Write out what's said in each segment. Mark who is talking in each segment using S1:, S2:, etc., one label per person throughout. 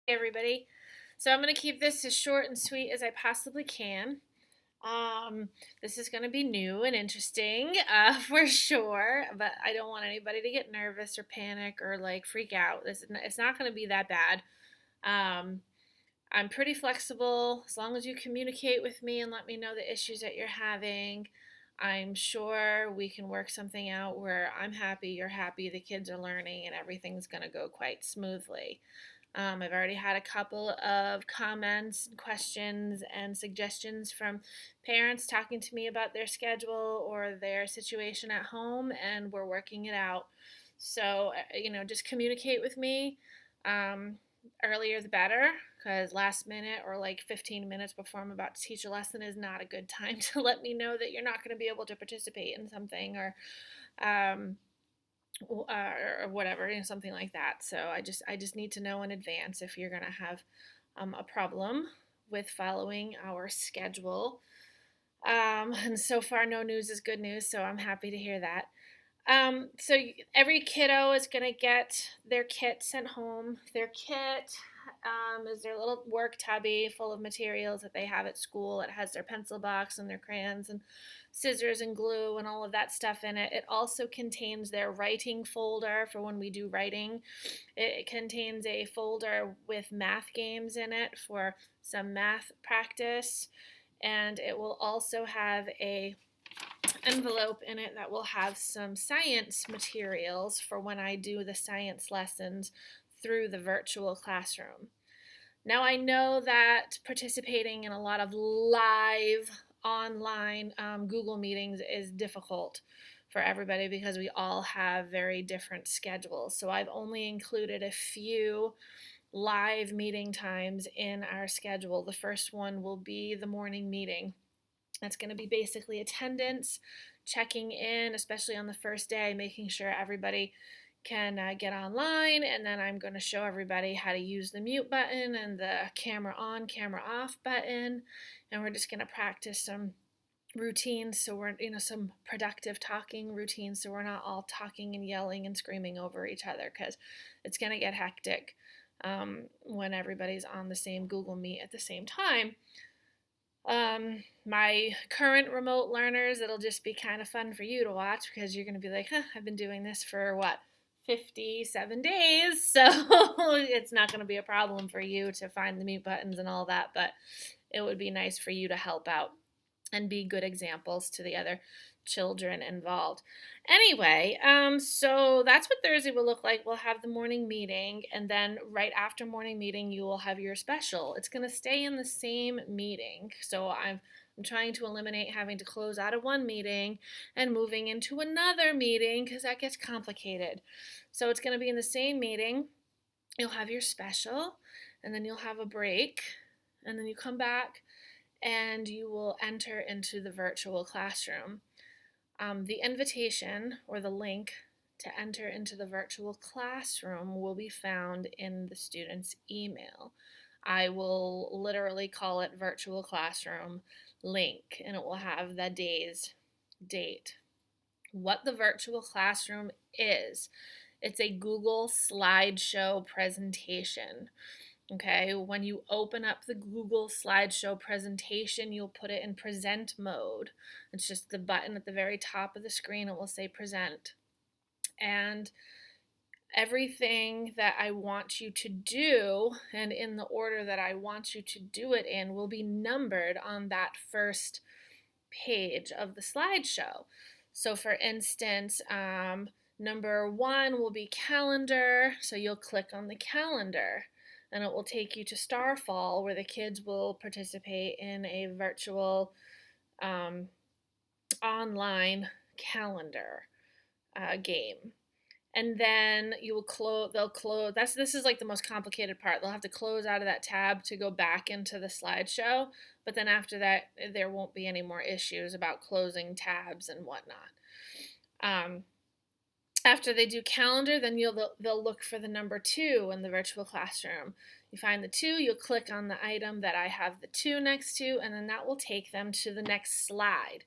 S1: Hey everybody. So I'm going to keep this as short and sweet as I possibly can. Um, this is going to be new and interesting for sure, but I don't want anybody to get nervous or panic or like freak out. It's not going to be that bad. Um, I'm pretty flexible as long as you communicate with me and let me know the issues that you're having. I'm sure we can work something out where I'm happy, you're happy, the kids are learning, and everything's going to go quite smoothly. I've already had a couple of comments, questions, and suggestions from parents talking to me about their schedule or their situation at home, and we're working it out. So, just communicate with me. Um, Earlier the better, because last minute or like 15 minutes before I'm about to teach a lesson is not a good time to let me know that you're not going to be able to participate in something um, or whatever, something like that. So I just need to know in advance if you're going to have a problem with following our schedule. And so far, no news is good news, so I'm happy to hear that. So every kiddo is going to get their kit sent home. Their kit is their little work tubby full of materials that they have at school. It has their pencil box and their crayons and scissors and glue and all of that stuff in it. It also contains their writing folder for when we do writing. It contains a folder with math games in it for some math practice. And it will also have a envelope in it that will have some science materials for when I do the science lessons through the virtual classroom. Now, I know that participating in a lot of live online Google meetings is difficult for everybody because we all have very different schedules. So I've only included a few live meeting times in our schedule. The first one will be the morning meeting. That's going to be basically attendance, checking in, especially on the first day, making sure everybody can get online, and then I'm going to show everybody how to use the mute button and the camera on, camera off button, and we're just going to practice some routines so we're some productive talking routines so we're not all talking and yelling and screaming over each other because it's going to get hectic when everybody's on the same Google Meet at the same time. My current remote learners, it'll just be kind of fun for you to watch because you're going to be like, I've been doing this for what, 57 days. So it's not going to be a problem for you to find the mute buttons and all that, but it would be nice for you to help out and be good examples to the other children involved. Anyway, so that's what Thursday will look like. We'll have the morning meeting, and then right after morning meeting, you will have your special. It's going to stay in the same meeting. So I'm trying to eliminate having to close out of one meeting and moving into another meeting because that gets complicated. So it's going to be in the same meeting. You'll have your special, and then you'll have a break, and then you come back and you will enter into the virtual classroom. The invitation or the link to enter into the virtual classroom will be found in the student's email. I will literally call it virtual classroom link, and it will have the day's date. What the virtual classroom is, it's a Google slideshow presentation. Okay, when you open up the Google slideshow presentation, you'll put it in present mode. It's just the button at the very top of the screen, it will say present. And everything that I want you to do, and in the order that I want you to do it in, will be numbered on that first page of the slideshow. So, for instance, number one will be calendar, so you'll click on the calendar and it will take you to Starfall where the kids will participate in a virtual um, online calendar game. And then you will they'll close, this is like the most complicated part. They'll have to close out of that tab to go back into the slideshow, but then after that there won't be any more issues about closing tabs and whatnot. um, After they do calendar, then they'll look for the number 2 in the virtual classroom. You find the 2, you'll click on the item that I have the 2 next to, and then that will take them to the next slide.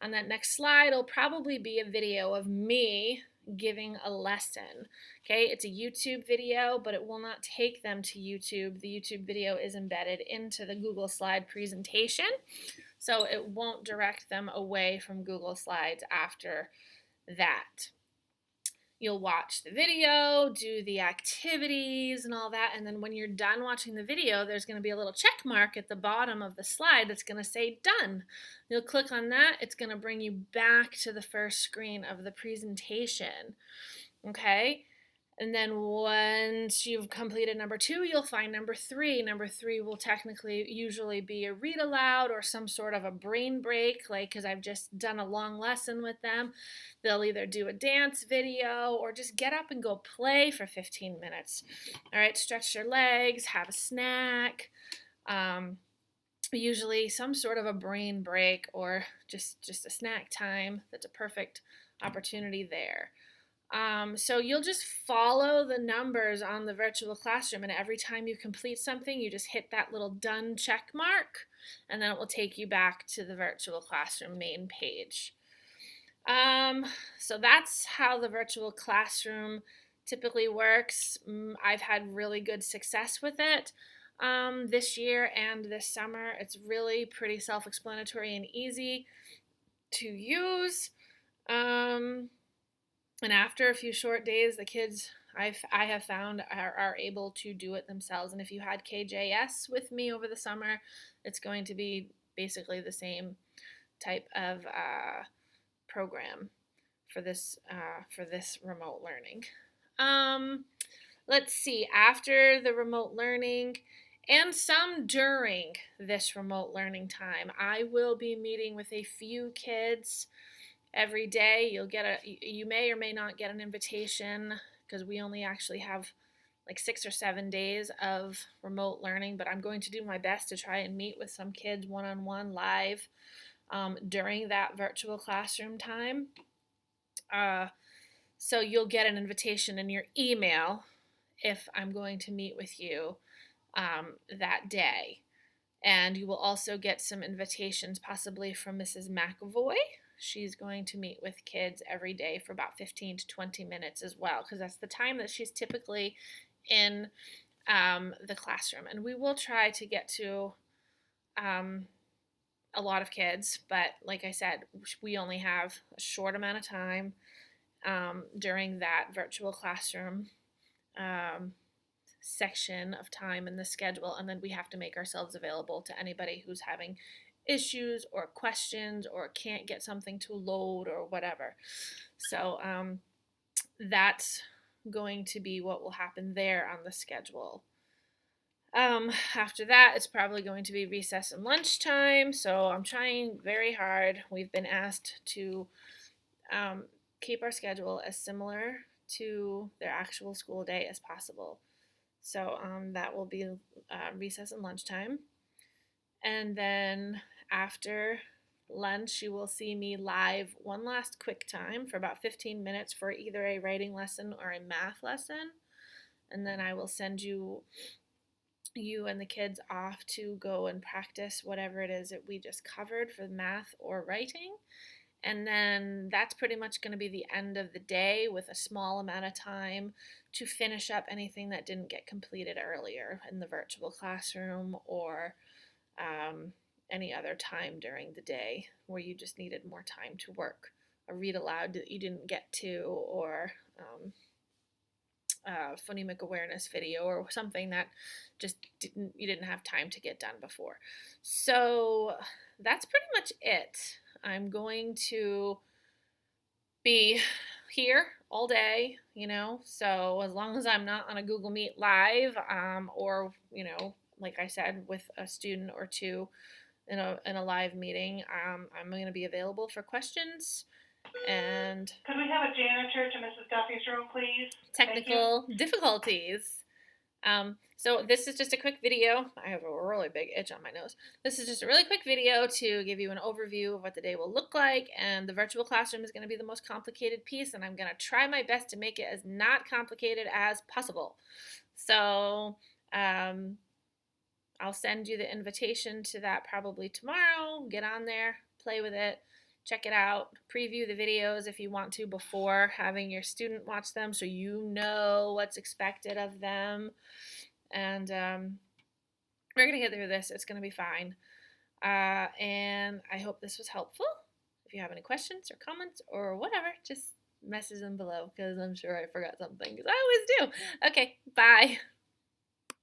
S1: On that next slide will probably be a video of me giving a lesson. Okay, it's a YouTube video, but it will not take them to YouTube. The YouTube video is embedded into the Google Slide presentation, so it won't direct them away from Google Slides after that. You'll watch the video, do the activities and all that, and then when you're done watching the video, there's going to be a little check mark at the bottom of the slide that's going to say done. You'll click on that. It's going to bring you back to the first screen of the presentation. Okay? And then once you've completed number 2, you'll find number 3. Number 3 will technically usually be a read aloud or some sort of a brain break, like because I've just done a long lesson with them. They'll either do a dance video or just get up and go play for 15 minutes. All right, stretch your legs, have a snack. Usually some sort of a brain break or just a snack time. That's a perfect opportunity there. So you'll just follow the numbers on the virtual classroom, and every time you complete something, you just hit that little done check mark, and then it will take you back to the virtual classroom main page. So that's how the virtual classroom typically works. I've had really good success with it this year and this summer. It's really pretty self-explanatory and easy to use. And after a few short days, the kids I have found are able to do it themselves. And if you had KJS with me over the summer, it's going to be basically the same type of program for this remote learning. Let's see, after the remote learning and some during this remote learning time, I will be meeting with a few kids every day. You may or may not get an invitation because we only actually have like 6 or 7 days of remote learning, but I'm going to do my best to try and meet with some kids one-on-one live during that virtual classroom time. So you'll get an invitation in your email if I'm going to meet with you that day. And you will also get some invitations possibly from Mrs. McAvoy. She's going to meet with kids every day for about 15 to 20 minutes as well, because that's the time that she's typically in the classroom. And we will try to get to a lot of kids, but like I said, we only have a short amount of time during that virtual classroom section of time in the schedule, and then we have to make ourselves available to anybody who's having issues or questions or can't get something to load or whatever. So that's going to be what will happen there on the schedule. After that, it's probably going to be recess and lunchtime, so I'm trying very hard. We've been asked to keep our schedule as similar to their actual school day as possible. So that will be recess and lunchtime. And then after lunch, you will see me live one last quick time for about 15 minutes for either a writing lesson or a math lesson. And then I will send you and the kids off to go and practice whatever it is that we just covered for math or writing. And then that's pretty much going to be the end of the day with a small amount of time to finish up anything that didn't get completed earlier in the virtual classroom or any other time during the day where you just needed more time to work. A read aloud that you didn't get to, or phonemic awareness video, or something that just you didn't have time to get done before. So that's pretty much it. I'm going to be here all day, so as long as I'm not on a Google Meet live or, like I said, with a student or two in a live meeting, I'm going to be available for questions. And
S2: could we have a janitor to Mrs. Duffy's room, please?
S1: Technical difficulties. So this is just a quick video. I have a really big itch on my nose. This is just a really quick video to give you an overview of what the day will look like, and the virtual classroom is going to be the most complicated piece, and I'm going to try my best to make it as not complicated as possible. So I'll send you the invitation to that probably tomorrow. Get on there, play with it, check it out, preview the videos if you want to before having your student watch them so you know what's expected of them. And we're going to get through this. It's going to be fine. And I hope this was helpful. If you have any questions or comments or whatever, just message them below because I'm sure I forgot something because I always do. Okay, bye.